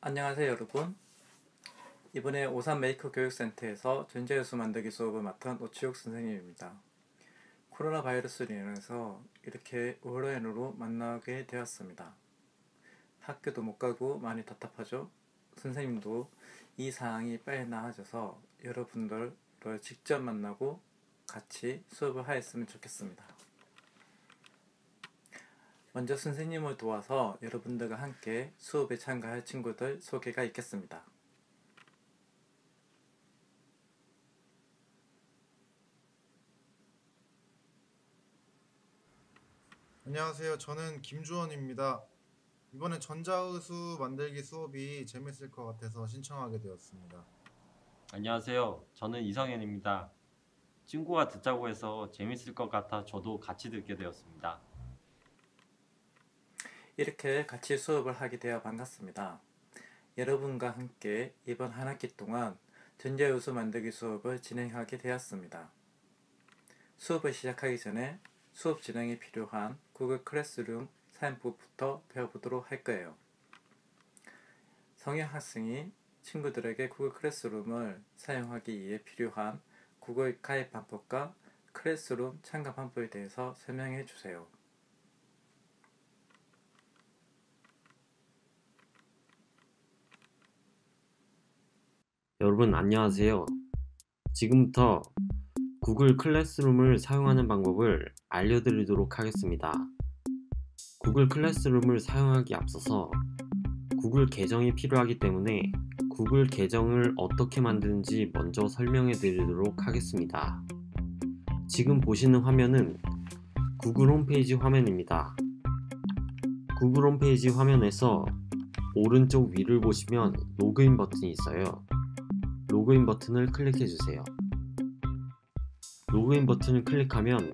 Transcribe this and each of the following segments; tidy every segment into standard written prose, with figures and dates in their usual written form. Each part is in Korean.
안녕하세요 여러분. 이번에 오산 메이커 교육센터에서 전자요소 만들기 수업을 맡은 오치욱 선생님입니다. 코로나 바이러스로 인해서 이렇게 온라인으로 만나게 되었습니다. 학교도 못 가고 많이 답답하죠? 선생님도 이 상황이 빨리 나아져서 여러분들을 직접 만나고 같이 수업을 하였으면 좋겠습니다. 먼저 선생님을 도와서 여러분들과 함께 수업에 참가할 친구들 소개가 있겠습니다. 안녕하세요. 저는 김주원입니다. 이번에 전자의수 만들기 수업이 재밌을 것 같아서 신청하게 되었습니다. 안녕하세요. 저는 이성현입니다. 친구가 듣자고 해서 재밌을 것 같아 저도 같이 듣게 되었습니다. 이렇게 같이 수업을 하게 되어 반갑습니다. 여러분과 함께 이번 한 학기 동안 전자요소 만들기 수업을 진행하게 되었습니다. 수업을 시작하기 전에 수업 진행에 필요한 구글 클래스룸 사용법부터 배워보도록 할 거예요. 성현 학생이 친구들에게 구글 클래스룸을 사용하기 위해 필요한 구글 가입 방법과 클래스룸 참가 방법에 대해서 설명해 주세요. 여러분 안녕하세요. 지금부터 구글 클래스룸을 사용하는 방법을 알려드리도록 하겠습니다. 구글 클래스룸을 사용하기 앞서서 구글 계정이 필요하기 때문에 구글 계정을 어떻게 만드는지 먼저 설명해 드리도록 하겠습니다. 지금 보시는 화면은 구글 홈페이지 화면입니다. 구글 홈페이지 화면에서 오른쪽 위를 보시면 로그인 버튼이 있어요. 로그인 버튼을 클릭해 주세요. 로그인 버튼을 클릭하면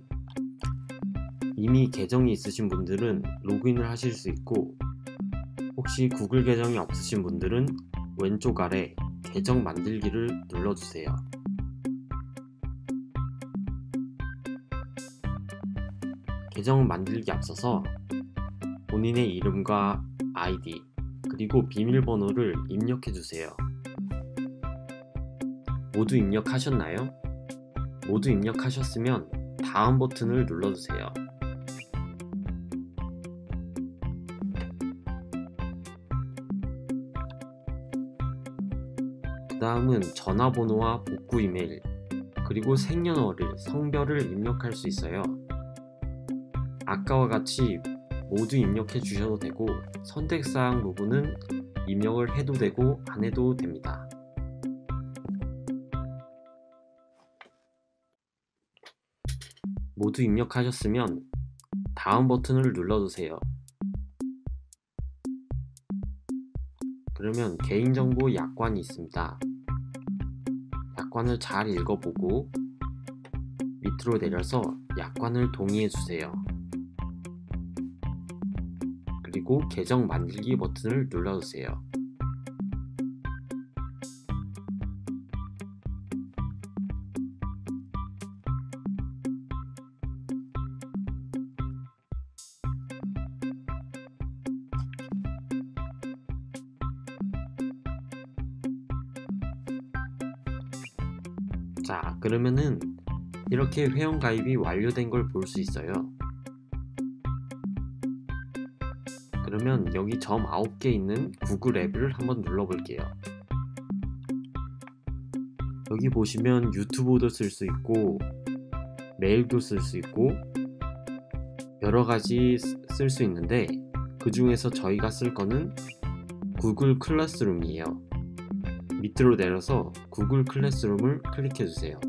이미 계정이 있으신 분들은 로그인을 하실 수 있고, 혹시 구글 계정이 없으신 분들은 왼쪽 아래 계정 만들기를 눌러주세요. 계정 만들기 앞서서 본인의 이름과 아이디 그리고 비밀번호를 입력해 주세요. 모두 입력하셨나요? 모두 입력하셨으면 다음 버튼을 눌러주세요. 그 다음은 전화번호와 복구 이메일 그리고 생년월일, 성별을 입력할 수 있어요. 아까와 같이 모두 입력해 주셔도 되고, 선택사항 부분은 입력을 해도 되고 안 해도 됩니다. 모두 입력하셨으면 다음 버튼을 눌러주세요. 그러면 개인정보 약관이 있습니다. 약관을 잘 읽어보고 밑으로 내려서 약관을 동의해주세요. 그리고 계정 만들기 버튼을 눌러주세요. 자, 그러면은 이렇게 회원가입이 완료된 걸 볼 수 있어요. 그러면 여기 점 9개 있는 구글 앱을 한번 눌러볼게요. 여기 보시면 유튜브도 쓸 수 있고 메일도 쓸 수 있고 여러가지 쓸 수 있는데, 그 중에서 저희가 쓸 거는 구글 클래스룸이에요. 밑으로 내려서 구글 클래스룸을 클릭해 주세요.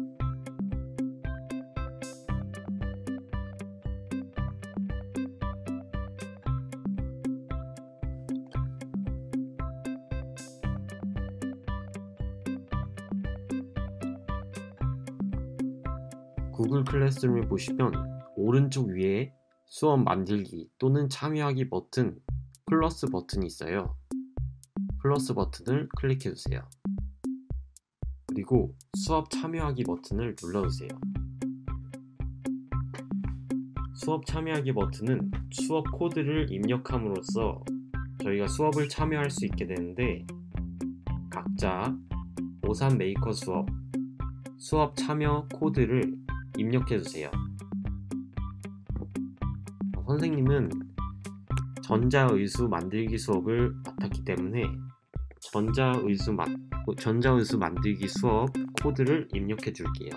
구글 클래스룸을 보시면 오른쪽 위에 수업 만들기 또는 참여하기 버튼, 플러스 버튼이 있어요. 플러스 버튼을 클릭해 주세요. 그리고 수업 참여하기 버튼을 눌러주세요. 수업 참여하기 버튼은 수업 코드를 입력함으로써 저희가 수업을 참여할 수 있게 되는데 각자 오산 메이커 수업 참여 코드를 입력해 주세요. 선생님은 전자의수 만들기 수업을 맡았기 때문에 전자의수 만들기 수업 코드를 입력해 줄게요.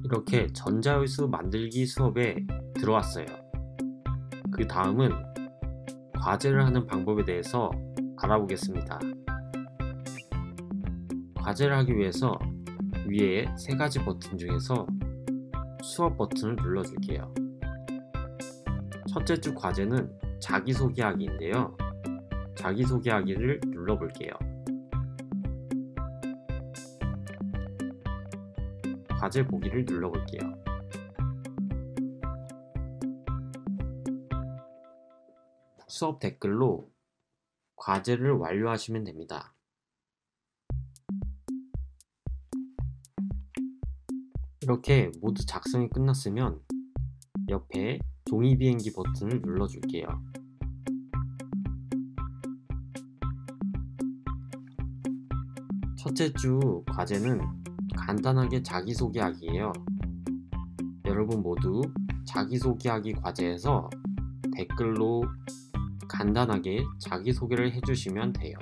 이렇게 전자의수 만들기 수업에 들어왔어요. 그 다음은 과제를 하는 방법에 대해서 알아보겠습니다. 과제를 하기 위해서 위에 세 가지 버튼 중에서 수업 버튼을 눌러줄게요. 첫째 주 과제는 자기소개하기인데요. 자기소개하기를 눌러볼게요. 과제 보기를 눌러볼게요. 수업 댓글로 과제를 완료하시면 됩니다. 이렇게 모두 작성이 끝났으면 옆에 종이 비행기 버튼을 눌러줄게요. 첫째 주 과제는 간단하게 자기소개하기예요. 여러분 모두 자기소개하기 과제에서 댓글로 간단하게 자기소개를 해주시면 돼요.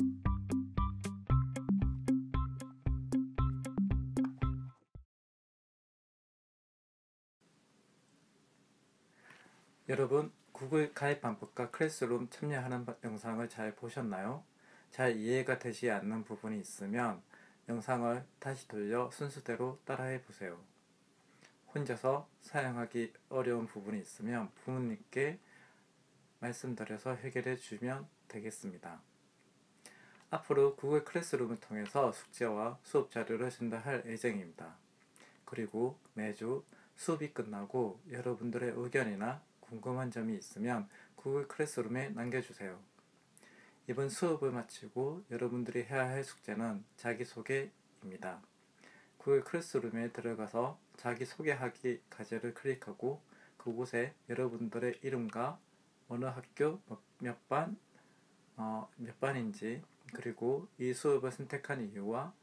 여러분, 구글 가입 방법과 클래스룸 참여하는 영상을 잘 보셨나요? 잘 이해가 되지 않는 부분이 있으면 영상을 다시 돌려 순서대로 따라해 보세요. 혼자서 사용하기 어려운 부분이 있으면 부모님께 말씀드려서 해결해 주면 되겠습니다. 앞으로 구글 클래스룸을 통해서 숙제와 수업 자료를 전달할 예정입니다. 그리고 매주 수업이 끝나고 여러분들의 의견이나 궁금한 점이 있으면 구글 클래스룸에 남겨주세요. 이번 수업을 마치고 여러분들이 해야 할 숙제는 자기소개입니다. 구글 클래스룸에 들어가서 자기소개하기 과제를 클릭하고 그곳에 여러분들의 이름과 어느 학교 몇 반인지 그리고 이 수업을 선택한 이유와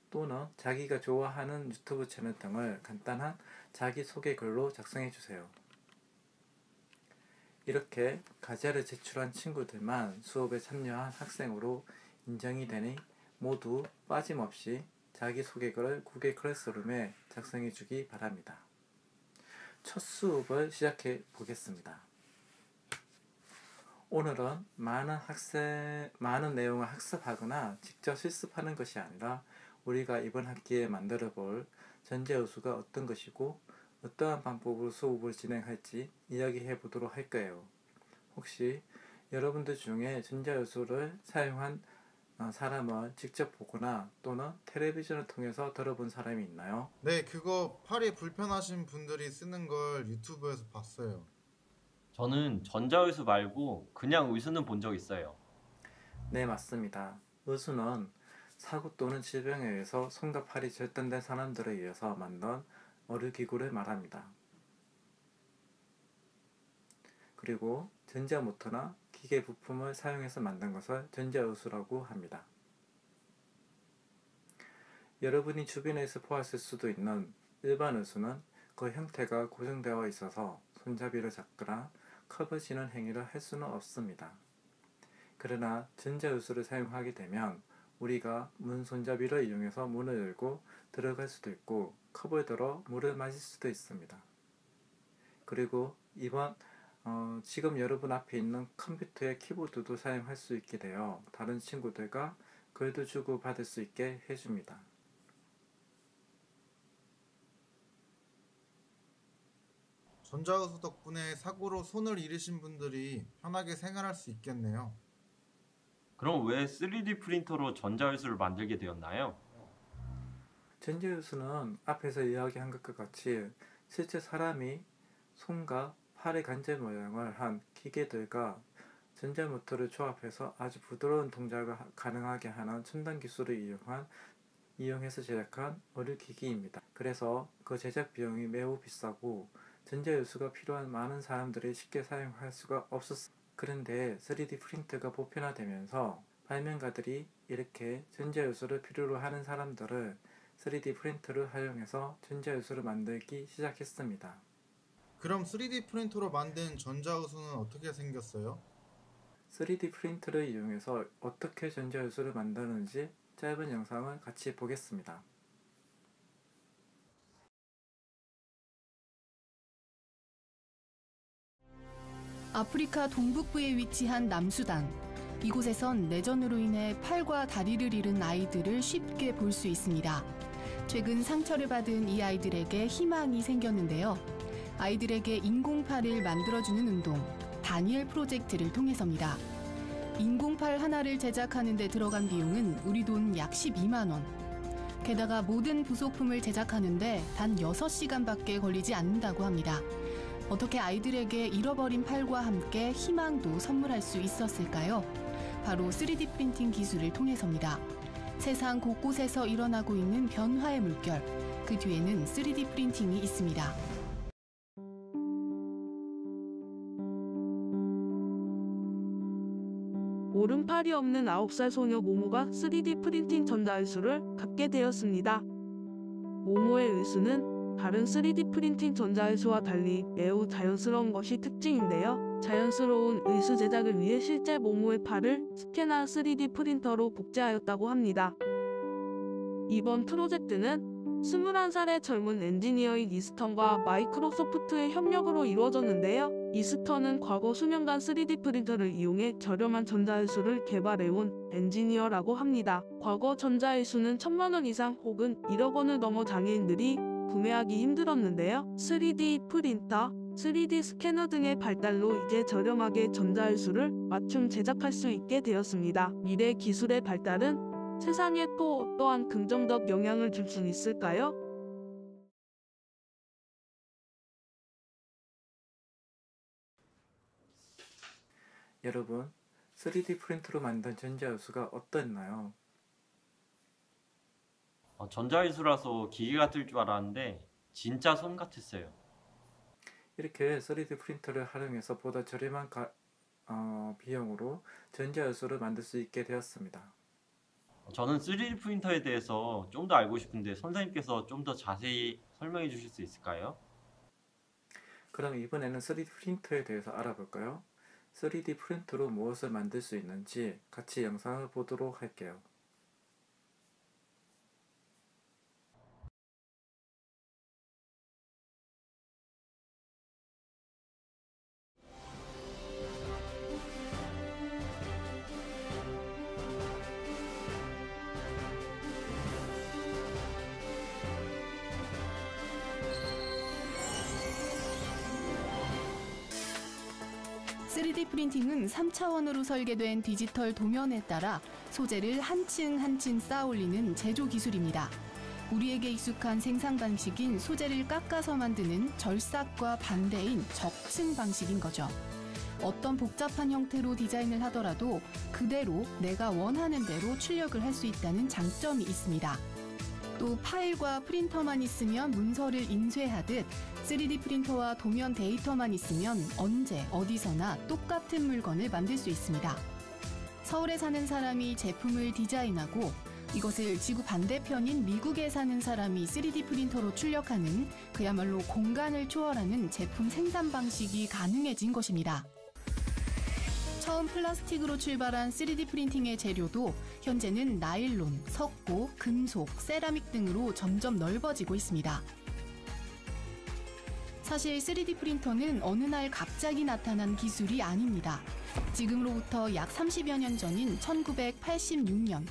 또는 자기가 좋아하는 유튜브 채널 등을 간단한 자기소개 글로 작성해 주세요. 이렇게 과제를 제출한 친구들만 수업에 참여한 학생으로 인정이 되니 모두 빠짐없이 자기소개글을 구글 클래스룸에 작성해 주기 바랍니다. 첫 수업을 시작해 보겠습니다. 오늘은 많은 내용을 학습하거나 직접 실습하는 것이 아니라 우리가 이번 학기에 만들어 볼 전자의수가 어떤 것이고 어떠한 방법으로 수업을 진행할지 이야기해 보도록 할 거예요. 혹시 여러분들 중에 전자의수를 사용한 사람을 직접 보거나 또는 텔레비전을 통해서 들어본 사람이 있나요? 네, 그거 팔이 불편하신 분들이 쓰는 걸 유튜브에서 봤어요. 저는 전자의수 말고 그냥 의수는 본 적 있어요. 네, 맞습니다. 의수는 사고 또는 질병에 의해서 손과 팔이 절단된 사람들에 의해서 만든 의료기구를 말합니다. 그리고 전자모터나 기계 부품을 사용해서 만든 것을 전자의수라고 합니다. 여러분이 주변에서 보았을 수도 있는 일반 의수는 그 형태가 고정되어 있어서 손잡이를 잡거나 컵을 쥐는 행위를 할 수는 없습니다. 그러나 전자의수를 사용하게 되면 우리가 문 손잡이를 이용해서 문을 열고 들어갈 수도 있고 컵을 들어 물을 마실 수도 있습니다. 그리고 지금 여러분 앞에 있는 컴퓨터의 키보드도 사용할 수 있게 되어 다른 친구들과 글도 주고 받을 수 있게 해줍니다. 전자의수 덕분에 사고로 손을 잃으신 분들이 편하게 생활할 수 있겠네요. 그럼 왜 3D 프린터로 전자의수를 만들게 되었나요? 전자의수는 앞에서 이야기한 것과 같이 실제 사람이 손과 팔의 관절 모양을 한 기계들과 전자모터를 조합해서 아주 부드러운 동작을 가능하게 하는 첨단 기술을 이용해서 제작한 의료기기입니다. 그래서 그 제작 비용이 매우 비싸고 전자유수가 필요한 많은 사람들이 쉽게 사용할 수가 없었습니다. 그런데 3D 프린터가 보편화되면서 발명가들이 이렇게 전자유수를 필요로 하는 사람들을 3D 프린터를 활용해서 전자유수를 만들기 시작했습니다. 그럼 3D 프린터로 만든 전자우수는 어떻게 생겼어요? 3D 프린터를 이용해서 어떻게 전자유수를 만드는지 짧은 영상을 같이 보겠습니다. 아프리카 동북부에 위치한 남수단. 이곳에선 내전으로 인해 팔과 다리를 잃은 아이들을 쉽게 볼 수 있습니다. 최근 상처를 받은 이 아이들에게 희망이 생겼는데요. 아이들에게 인공팔을 만들어주는 운동, 다니엘 프로젝트를 통해서입니다. 인공팔 하나를 제작하는 데 들어간 비용은 우리 돈 약 12만 원. 게다가 모든 부속품을 제작하는데 단 6시간밖에 걸리지 않는다고 합니다. 어떻게 아이들에게 잃어버린 팔과 함께 희망도 선물할 수 있었을까요? 바로 3D 프린팅 기술을 통해서입니다. 세상 곳곳에서 일어나고 있는 변화의 물결, 그 뒤에는 3D 프린팅이 있습니다. 오른팔이 없는 9살 소녀 모모가 3D 프린팅 전자의수를 갖게 되었습니다. 모모의 의수는 다른 3D 프린팅 전자의수와 달리 매우 자연스러운 것이 특징인데요. 자연스러운 의수 제작을 위해 실제 모모의 팔을 스캔한 3D 프린터로 복제하였다고 합니다. 이번 프로젝트는 21살의 젊은 엔지니어인 이스턴과 마이크로소프트의 협력으로 이루어졌는데요. 이스턴은 과거 수년간 3D 프린터를 이용해 저렴한 전자의수를 개발해온 엔지니어라고 합니다. 과거 전자의수는 1,000만 원 이상 혹은 1억 원을 넘어 장애인들이 구매하기 힘들었는데요. 3D 프린터, 3D 스캐너 등의 발달로 이제 저렴하게 전자의수를 맞춤 제작할 수 있게 되었습니다. 미래 기술의 발달은 세상에 또 어떠한 긍정적 영향을 줄 수 있을까요? 여러분, 3D 프린터로 만든 전자유수가 어땠나요? 전자유수라서 기계 같을 줄 알았는데 진짜 손 같았어요. 이렇게 3D 프린터를 활용해서 보다 저렴한 비용으로 전자유수를 만들 수 있게 되었습니다. 저는 3D 프린터에 대해서 좀 더 알고 싶은데 선생님께서 좀 더 자세히 설명해 주실 수 있을까요? 그럼 이번에는 3D 프린터에 대해서 알아볼까요? 3D 프린터로 무엇을 만들 수 있는지 같이 영상을 보도록 할게요. (3D) 프린팅은 3차원으로 설계된 디지털 도면에 따라 소재를 한 층 한 층 쌓아 올리는 제조 기술입니다. 우리에게 익숙한 생산 방식인 소재를 깎아서 만드는 절삭과 반대인 적층 방식인 거죠. 어떤 복잡한 형태로 디자인을 하더라도 그대로 내가 원하는 대로 출력을 할 수 있다는 장점이 있습니다. 또 파일과 프린터만 있으면 문서를 인쇄하듯 3D 프린터와 도면 데이터만 있으면 언제 어디서나 똑같은 물건을 만들 수 있습니다. 서울에 사는 사람이 제품을 디자인하고 이것을 지구 반대편인 미국에 사는 사람이 3D 프린터로 출력하는 그야말로 공간을 초월하는 제품 생산 방식이 가능해진 것입니다. 처음 플라스틱으로 출발한 3D 프린팅의 재료도 현재는 나일론, 석고, 금속, 세라믹 등으로 점점 넓어지고 있습니다. 사실 3D 프린터는 어느 날 갑자기 나타난 기술이 아닙니다. 지금으로부터 약 30여 년 전인 1986년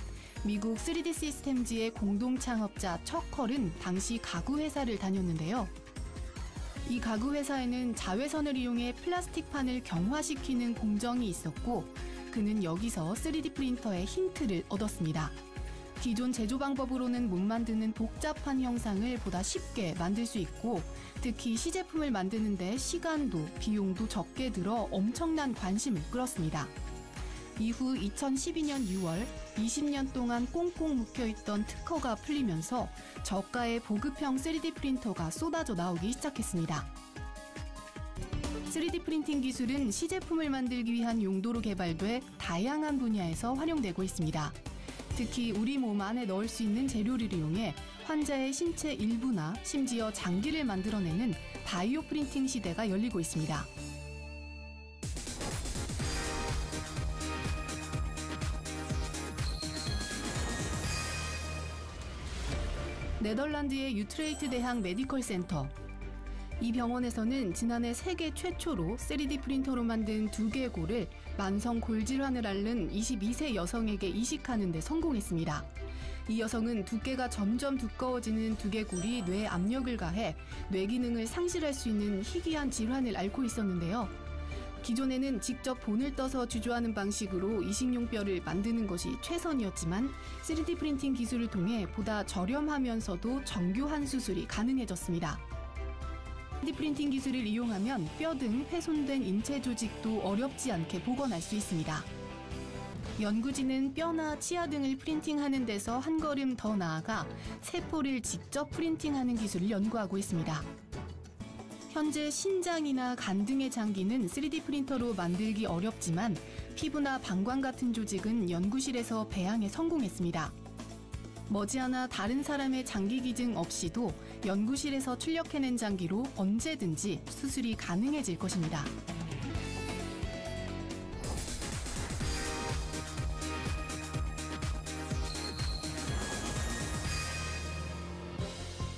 미국 3D 시스템즈의 공동 창업자 척 컬은 당시 가구 회사를 다녔는데요. 이 가구 회사에는 자외선을 이용해 플라스틱판을 경화시키는 공정이 있었고 그는 여기서 3D 프린터의 힌트를 얻었습니다. 기존 제조 방법으로는 못 만드는 복잡한 형상을 보다 쉽게 만들 수 있고, 특히 시제품을 만드는데 시간도 비용도 적게 들어 엄청난 관심을 끌었습니다. 이후 2012년 6월 20년 동안 꽁꽁 묵혀있던 특허가 풀리면서 저가의 보급형 3D 프린터가 쏟아져 나오기 시작했습니다. 3D 프린팅 기술은 시제품을 만들기 위한 용도로 개발돼 다양한 분야에서 활용되고 있습니다. 특히 우리 몸 안에 넣을 수 있는 재료를 이용해 환자의 신체 일부나 심지어 장기를 만들어내는 바이오 프린팅 시대가 열리고 있습니다. 네덜란드의 유트레이트 대학 메디컬 센터. 이 병원에서는 지난해 세계 최초로 3D 프린터로 만든 두개골을 만성 골질환을 앓는 22세 여성에게 이식하는 데 성공했습니다. 이 여성은 두께가 점점 두꺼워지는 두개골이 뇌에 압력을 가해 뇌 기능을 상실할 수 있는 희귀한 질환을 앓고 있었는데요. 기존에는 직접 본을 떠서 주조하는 방식으로 이식용 뼈를 만드는 것이 최선이었지만 3D 프린팅 기술을 통해 보다 저렴하면서도 정교한 수술이 가능해졌습니다. 3D 프린팅 기술을 이용하면 뼈 등 훼손된 인체 조직도 어렵지 않게 복원할 수 있습니다. 연구진은 뼈나 치아 등을 프린팅하는 데서 한 걸음 더 나아가 세포를 직접 프린팅하는 기술을 연구하고 있습니다. 현재 신장이나 간 등의 장기는 3D 프린터로 만들기 어렵지만 피부나 방광 같은 조직은 연구실에서 배양에 성공했습니다. 머지않아 다른 사람의 장기 기증 없이도 연구실에서 출력해낸 장기로 언제든지 수술이 가능해질 것입니다.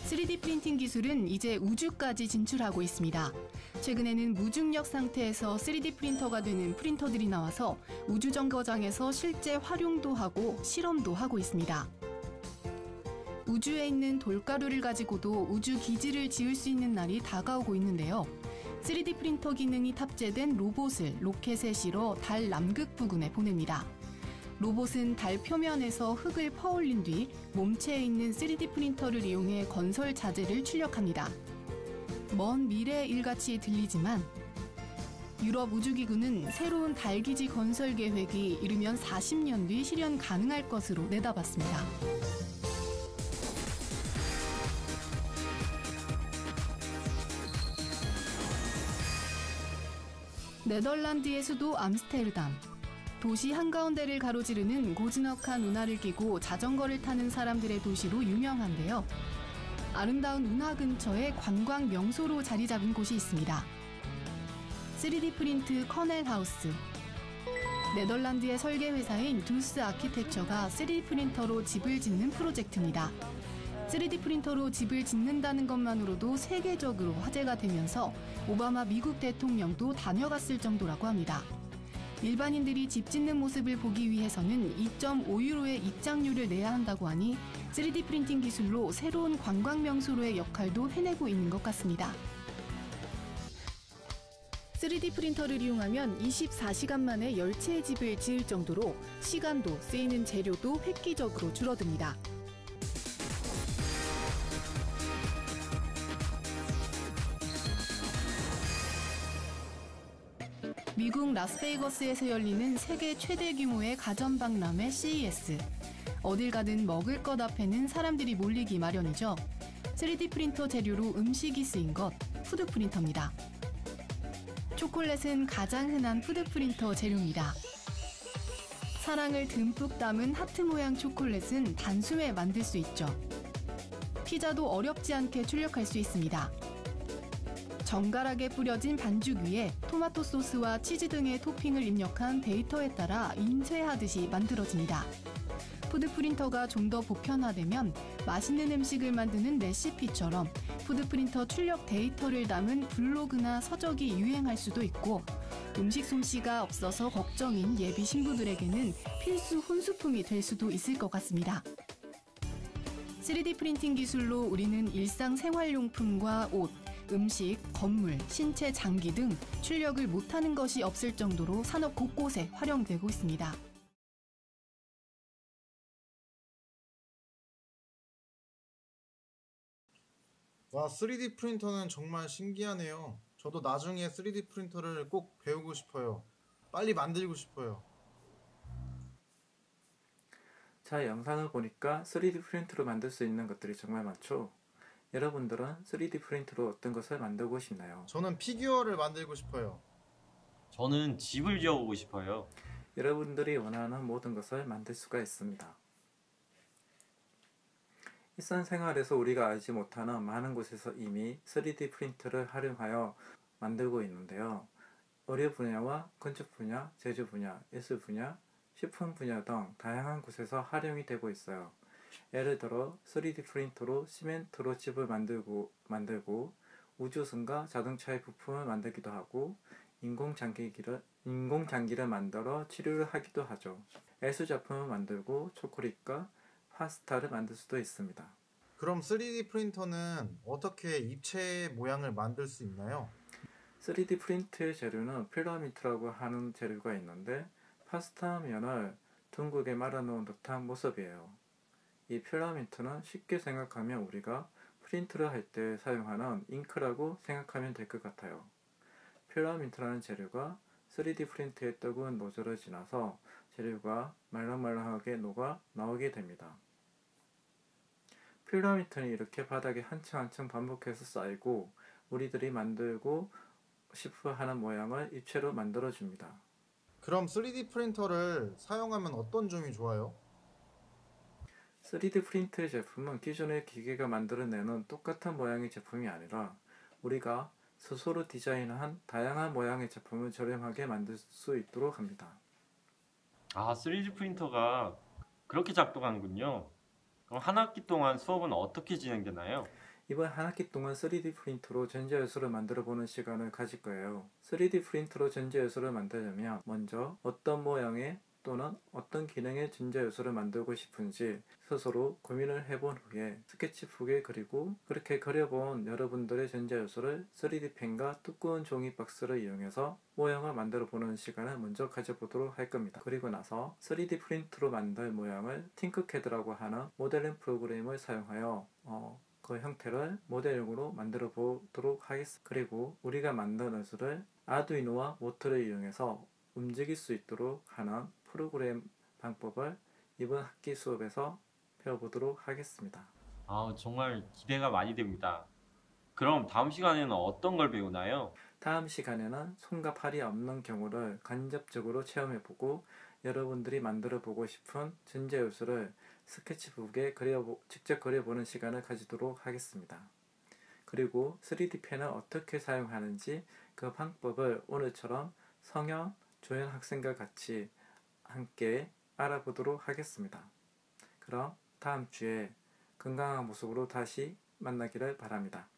(3D) 프린팅 기술은 이제 우주까지 진출하고 있습니다. 최근에는 무중력 상태에서 3D 프린터가 되는 프린터들이 나와서 우주정거장에서 실제 활용도 하고 실험도 하고 있습니다. 우주에 있는 돌가루를 가지고도 우주 기지를 지을 수 있는 날이 다가오고 있는데요. 3D 프린터 기능이 탑재된 로봇을 로켓에 실어 달 남극 부근에 보냅니다. 로봇은 달 표면에서 흙을 퍼올린 뒤 몸체에 있는 3D 프린터를 이용해 건설 자재를 출력합니다. 먼 미래의 일같이 들리지만 유럽 우주기구는 새로운 달기지 건설 계획이 이르면 40년 뒤 실현 가능할 것으로 내다봤습니다. 네덜란드의 수도 암스테르담. 도시 한가운데를 가로지르는 고즈넉한 운하를 끼고 자전거를 타는 사람들의 도시로 유명한데요. 아름다운 운하 근처에 관광 명소로 자리 잡은 곳이 있습니다. 3D 프린트 커넬 하우스. 네덜란드의 설계 회사인 두스 아키텍처가 3D 프린터로 집을 짓는 프로젝트입니다. 3D 프린터로 집을 짓는다는 것만으로도 세계적으로 화제가 되면서 오바마 미국 대통령도 다녀갔을 정도라고 합니다. 일반인들이 집 짓는 모습을 보기 위해서는 2.5유로의 입장료를 내야 한다고 하니 3D 프린팅 기술로 새로운 관광 명소로의 역할도 해내고 있는 것 같습니다. 3D 프린터를 이용하면 24시간 만에 열채의 집을 지을 정도로 시간도 쓰이는 재료도 획기적으로 줄어듭니다. 미국 라스베이거스에서 열리는 세계 최대 규모의 가전박람회 CES. 어딜 가든 먹을 것 앞에는 사람들이 몰리기 마련이죠. 3D 프린터 재료로 음식이 쓰인 것, 푸드 프린터입니다. 초콜릿은 가장 흔한 푸드 프린터 재료입니다. 사랑을 듬뿍 담은 하트 모양 초콜릿은 단숨에 만들 수 있죠. 피자도 어렵지 않게 출력할 수 있습니다. 정갈하게 뿌려진 반죽 위에 토마토 소스와 치즈 등의 토핑을 입력한 데이터에 따라 인쇄하듯이 만들어집니다. 푸드 프린터가 좀 더 보편화되면 맛있는 음식을 만드는 레시피처럼 푸드 프린터 출력 데이터를 담은 블로그나 서적이 유행할 수도 있고, 음식 솜씨가 없어서 걱정인 예비 신부들에게는 필수 혼수품이 될 수도 있을 것 같습니다. 3D 프린팅 기술로 우리는 일상생활용품과 옷, 음식, 건물, 신체 장기 등 출력을 못하는 것이 없을 정도로 산업 곳곳에 활용되고 있습니다. 와, 3D 프린터는 정말 신기하네요. 저도 나중에 3D 프린터를 꼭 배우고 싶어요. 빨리 만들고 싶어요. 자, 영상을 보니까 3D 프린터로 만들 수 있는 것들이 정말 많죠? 여러분들은 3D 프린터로 어떤 것을 만들고 싶나요? 저는 피규어를 만들고 싶어요. 저는 집을 지어보고 싶어요. 여러분들이 원하는 모든 것을 만들 수가 있습니다. 일상생활에서 우리가 알지 못하는 많은 곳에서 이미 3D 프린터를 활용하여 만들고 있는데요. 의료 분야와 건축 분야, 제조 분야, 예술 분야, 식품 분야 등 다양한 곳에서 활용이 되고 있어요. 예를 들어 3D 프린터로 시멘트로 집을 만들고 우주선과 자동차의 부품을 만들기도 하고 인공장기를 만들어 치료를 하기도 하죠. 예술작품을 만들고 초콜릿과 파스타를 만들 수도 있습니다. 그럼 3D 프린터는 어떻게 입체 모양을 만들 수 있나요? 3D 프린트의 재료는 필라멘트라고 하는 재료가 있는데 파스타 면을 둥글게 말아놓은 듯한 모습이에요. 이 필라멘트는 쉽게 생각하면 우리가 프린트를 할 때 사용하는 잉크라고 생각하면 될 것 같아요. 필라멘트라는 재료가 3D 프린트의 뜨거운 노즐을 지나서 재료가 말랑말랑하게 녹아 나오게 됩니다. 필라멘트는 이렇게 바닥에 한층 반복해서 쌓이고 우리들이 만들고 싶어 하는 모양을 입체로 만들어줍니다. 그럼 3D 프린터를 사용하면 어떤 점이 좋아요? 3D 프린트의 제품은 기존의 기계가 만들어내는 똑같은 모양의 제품이 아니라 우리가 스스로 디자인한 다양한 모양의 제품을 저렴하게 만들 수 있도록 합니다. 아, 3D 프린터가 그렇게 작동하는군요. 그럼 한 학기 동안 수업은 어떻게 진행되나요? 이번 한 학기 동안 3D 프린터로 전자요소를 만들어보는 시간을 가질 거예요. 3D 프린터로 전자요소를 만들려면 먼저 어떤 모양의 또는 어떤 기능의 전자요소를 만들고 싶은지 스스로 고민을 해본 후에 스케치북에 그리고 그렇게 그려본 여러분들의 전자요소를 3D 펜과 두꺼운 종이 박스를 이용해서 모양을 만들어 보는 시간을 먼저 가져보도록 할 겁니다. 그리고 나서 3D 프린터로 만들 모양을 팅크캐드라고 하는 모델링 프로그램을 사용하여 그 형태를 모델링으로 만들어 보도록 하겠습니다. 그리고 우리가 만든 의술을 아두이노와 모터를 이용해서 움직일 수 있도록 하는 프로그램 방법을 이번 학기 수업에서 배워보도록 하겠습니다. 아, 정말 기대가 많이 됩니다. 그럼 다음 시간에는 어떤 걸 배우나요? 다음 시간에는 손과 팔이 없는 경우를 간접적으로 체험해보고 여러분들이 만들어보고 싶은 전자요소를 스케치북에 직접 그려보는 시간을 가지도록 하겠습니다. 그리고 3D 펜을 어떻게 사용하는지 그 방법을 오늘처럼 성현, 조현 학생과 같이 함께 알아보도록 하겠습니다. 그럼 다음 주에 건강한 모습으로 다시 만나기를 바랍니다.